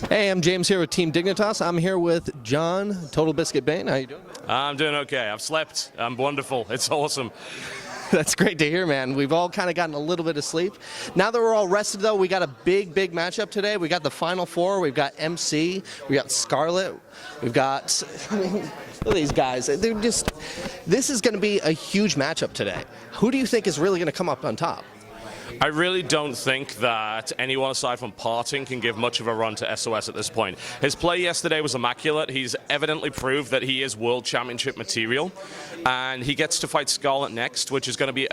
Hey, I'm James here with Team Dignitas. I'm here with John, TotalBiscuit Bane. How you doing? I'm doing okay. I've slept. I'm wonderful. It's awesome. That's great to hear, man. We've all kind of gotten a little bit of sleep. Now that we're all rested, though, we got a big matchup today. We got the Final Four. We've got MC. We got Scarlet. We've got, look at these guys. They're just, this is going to be a huge matchup today. Who do you think is really going to come up on top? I really don't think that anyone aside from Parting can give much of a run to SOS at this point. His play yesterday was immaculate. He's evidently proved that he is World Championship material, and he gets to fight Scarlet next, which is going to be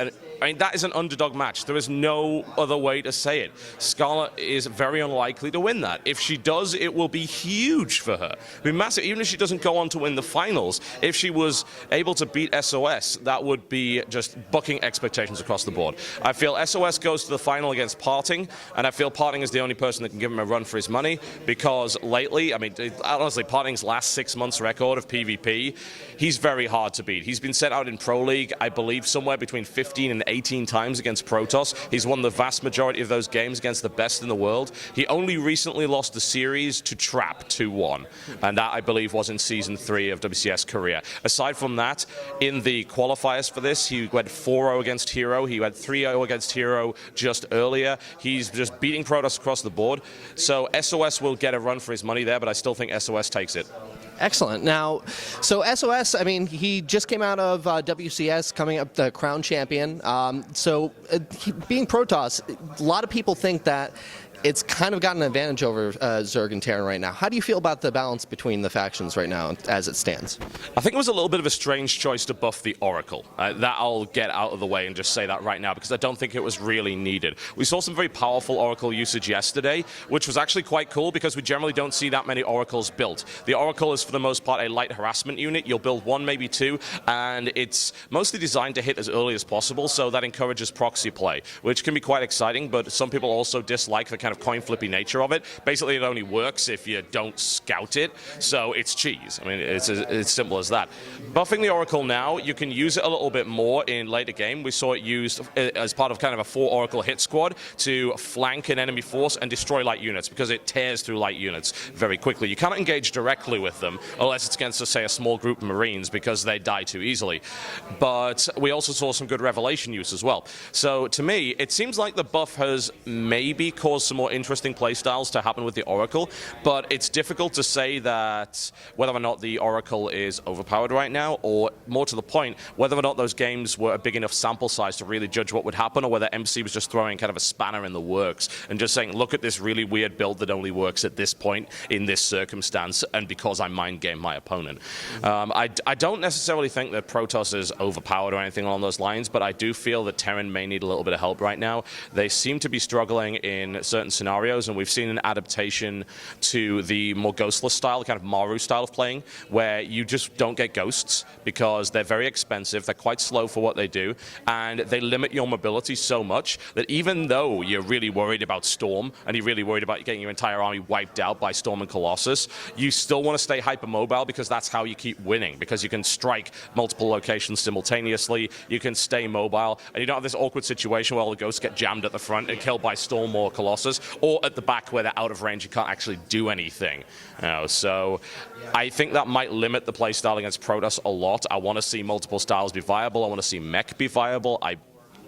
that is an underdog match. There is no other way to say it. Scarlet is very unlikely to win that. If she does, it will be huge for her. It'll be massive. Even if she doesn't go on to win the finals, if she was able to beat SOS, that would be just bucking expectations across the board. I feel SOS goes to the final against Parting, and I feel Parting is the only person that can give him a run for his money, because lately, I mean, honestly, Parting's last 6 months record of PvP, he's very hard to beat. He's been sent out in Pro League, I believe, somewhere between 15 and 18 times against Protoss. He's won the vast majority of those games against the best in the world. He only recently lost the series to Trap 2-1, and that, I believe, was in Season 3 of WCS Korea. Aside from that, in the qualifiers for this, he went 4-0 against Hero. He went 3-0 against Hero just earlier. He's just beating Protoss across the board. So SOS will get a run for his money there, but I still think SOS takes it. Excellent. Now, so SOS, I mean, he just came out of WCS, coming up the crown champion. Being Protoss, a lot of people think that it's kind of got an advantage over Zerg and Terran right now. How do you feel about the balance between the factions right now as it stands? I think it was a little bit of a strange choice to buff the Oracle. That I'll get out of the way and just say that right now, because I don't think it was really needed. We saw some very powerful Oracle usage yesterday, which was actually quite cool, because we generally don't see that many Oracles built. The Oracle is, for the most part, a light harassment unit. You'll build one, maybe two, and it's mostly designed to hit as early as possible, so that encourages proxy play, which can be quite exciting, but some people also dislike the kind of coin flippy nature of it. Basically, it only works if you don't scout it, so it's cheese. I mean, it's simple as that. Buffing the Oracle now, you can use it a little bit more in later game. We saw it used as part of kind of a 4 Oracle hit squad to flank an enemy force and destroy light units, because it tears through light units very quickly. You cannot engage directly with them unless it's against, say, a small group of Marines, because they die too easily. But we also saw some good Revelation use as well. So to me, it seems like the buff has maybe caused some more interesting playstyles to happen with the Oracle, but it's difficult to say that whether or not the Oracle is overpowered right now, or more to the point, whether or not those games were a big enough sample size to really judge what would happen, or whether MC was just throwing kind of a spanner in the works and just saying, look at this really weird build that only works at this point in this circumstance, and because I mind game my opponent. I don't necessarily think that Protoss is overpowered or anything along those lines, but I do feel that Terran may need a little bit of help right now. They seem to be struggling in certain scenarios, and we've seen an adaptation to the more ghostless style, the kind of Maru style of playing, where you just don't get ghosts because they're very expensive, they're quite slow for what they do, and they limit your mobility so much that even though you're really worried about Storm, and you're really worried about getting your entire army wiped out by Storm and Colossus, you still want to stay hypermobile, because that's how you keep winning, because you can strike multiple locations simultaneously, you can stay mobile, and you don't have this awkward situation where all the ghosts get jammed at the front and killed by Storm or Colossus, or at the back where they're out of range, you can't actually do anything. So I think that might limit the playstyle against Protoss a lot. I want to see multiple styles be viable. I want to see mech be viable. I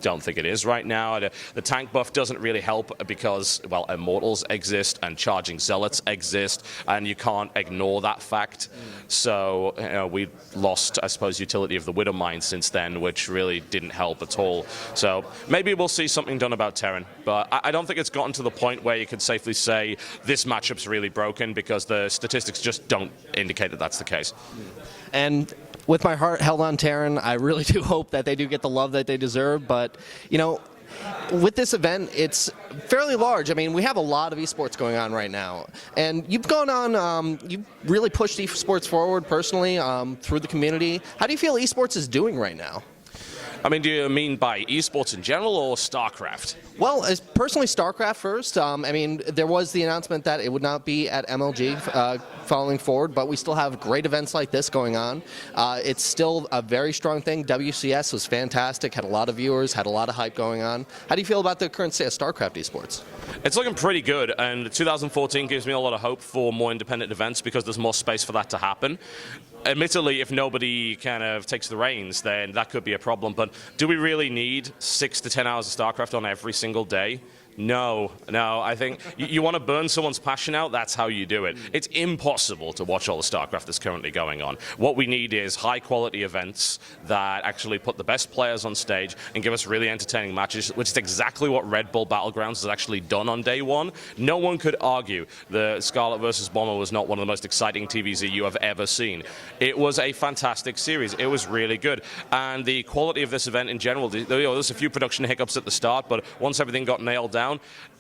don't think it is right now. The tank buff doesn't really help because, well, Immortals exist and Charging Zealots exist, and you can't ignore that fact. So we lost, I suppose, utility of the Widowmine since then, which really didn't help at all. So maybe we'll see something done about Terran, but I don't think it's gotten to the point where you could safely say this matchup's really broken, because the statistics just don't indicate that that's the case. And with my heart held on Terran, I really do hope that they do get the love that they deserve. But, you know, with this event, it's fairly large. I mean, we have a lot of esports going on right now. And you've gone on, you've really pushed esports forward personally through the community. How do you feel esports is doing right now? I mean, do you mean by esports in general or StarCraft? Well, as personally, StarCraft first. I mean, there was the announcement that it would not be at MLG following forward, but we still have great events like this going on. It's still a very strong thing. WCS was fantastic, had a lot of viewers, had a lot of hype going on. How do you feel about the current state of StarCraft esports? It's looking pretty good, and 2014 gives me a lot of hope for more independent events because there's more space for that to happen. Admittedly, if nobody kind of takes the reins, then that could be a problem. But do we really need 6 to 10 hours of StarCraft on every single day? No. I think you want to burn someone's passion out, that's how you do it. It's impossible to watch all the StarCraft that's currently going on. What we need is high-quality events that actually put the best players on stage and give us really entertaining matches, which is exactly what Red Bull Battlegrounds has actually done on day one. No one could argue the Scarlet versus Bomber was not one of the most exciting TVZ you have ever seen. It was a fantastic series. It was really good. And the quality of this event in general, there's a few production hiccups at the start, but once everything got nailed down,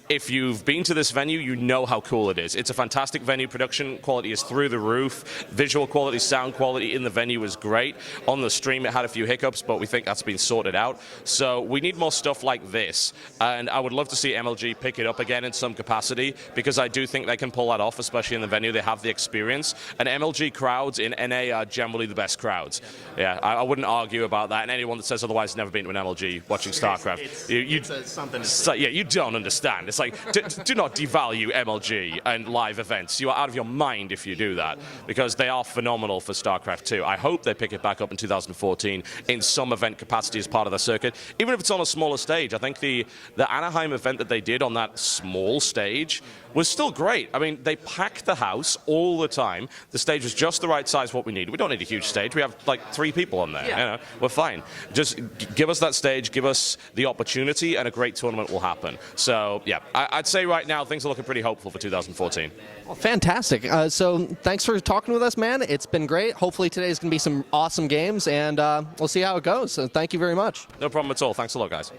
if you've been to this venue, you know how cool it is. It's a fantastic venue. Production quality is through the roof. Visual quality, sound quality in the venue is great. On the stream, it had a few hiccups, but we think that's been sorted out. So we need more stuff like this. And I would love to see MLG pick it up again in some capacity, because I do think they can pull that off, especially in the venue. They have the experience. And MLG crowds in NA are generally the best crowds. Yeah, I wouldn't argue about that. And anyone that says otherwise has never been to an MLG watching StarCraft. It's something. Yeah, you don't understand. It's like, do not devalue MLG and live events. You are out of your mind if you do that, because they are phenomenal for StarCraft 2. I hope they pick it back up in 2014 in some event capacity as part of the circuit, even if it's on a smaller stage. I think the Anaheim event that they did on that small stage was still great. I mean, they packed the house all the time. The stage was just the right size for what we need. We don't need a huge stage. We have like 3 people on there. Yeah. You know, we're fine. Just give us that stage, give us the opportunity, and a great tournament will happen. So, yeah, I'd say right now things are looking pretty hopeful for 2014. Well, fantastic. So thanks for talking with us, man. It's been great. Hopefully today's going to be some awesome games, and we'll see how it goes. So thank you very much. No problem at all. Thanks a lot, guys.